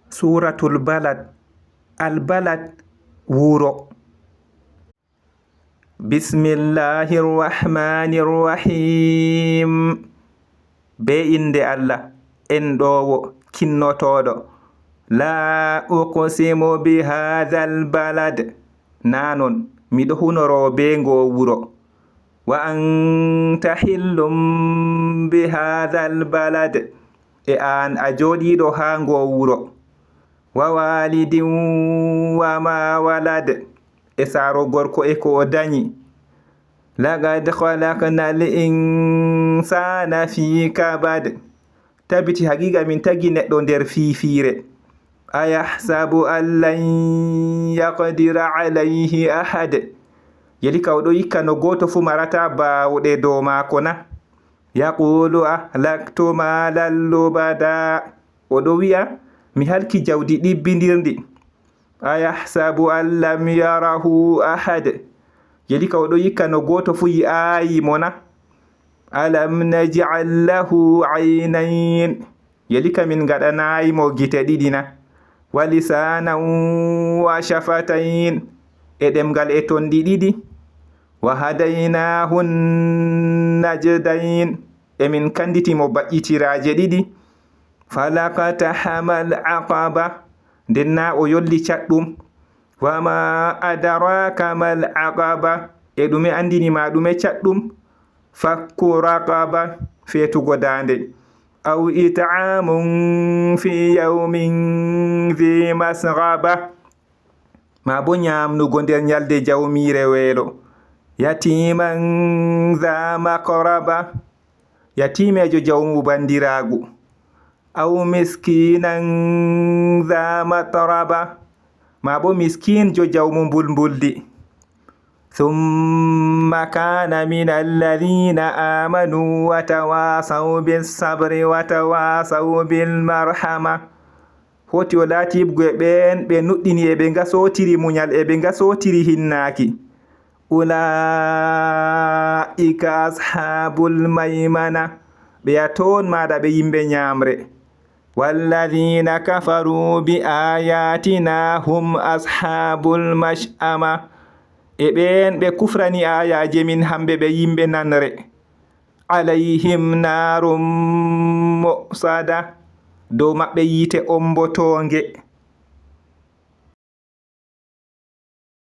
Suratul Balad. Al-Balad, wuro. Bismillahirrahmanirrahim. Be inde Allah, enɗowo, kinnotoɗo. La uqsimu bi hadhal balad. Nanon, miɗo hunoro be ngo wuro. Wa anta hillum bi hadhal balad. E an a joɗiɗo ha ngo wuro. Wa walidin wa ma walad. E saro gorko e ko o dañi. Laqad khalaqnal insana fi kabad. Tabiti haqiqa min tagi neɗɗo nder fiifire. Ayahsabu an lan yaqdira alayhi ahad. Yeli ka oɗo yikka no goto fu marata bawɗe dow mako na. Yaqulu ahlaktu malan lubada. Oɗo wi'a mi halki jawdi ɗibbindirndi. Ayahsabu an lam yarahu ahad. Yeli ka oɗo yikka no goto fu yi'ayi mo na. Alam naj'al lahu aynayn. Yeli ka min gaɗanayi mo gite ɗiɗi na. Wa lisanan wa shafatayn. E ɗemgal e tonɗi ɗiɗi. Wa hadaynahu najdayn. E min kanditi mo baƴƴitiraje ɗiɗi. Falaqata hamal aqaba. Denna o yolli catɗum. Wa ma adraka mal aqaba. E ɗume andini ma ɗume catɗum. Fakku raqaba. Fetugo dande. Aw it'amun fi yawmin dhi masghaba. Ma bo nyamnugo nder nyalde jawmire weelo. Yatiman dha maqraba. Yatimejo jawmu bandiragu. Aw miskinan dha matraba. Ma bo miskin jo jawmu mbulmbuldi. Thumma kana min alladhina amanu wa tawasaw bis sabri wa tawasaw bil marhama. Hoti o laati ɓe ɓen ɓe nuɗɗini e ɓe ngasotiri munyal e ɓe ngasotiri hinnaki. Ulaika ashabul maymana. Ɓe a toon maɗa ɓe yimɓe nyamre. Walladhina kafaru bi ayatina hum ashabul mash'ama. E ɓen ɓe kufrani ayaje min hamɓe ɓe yimɓe nanre. Alayhim narum mu'sada. Dow maɓɓe yite ombotonge.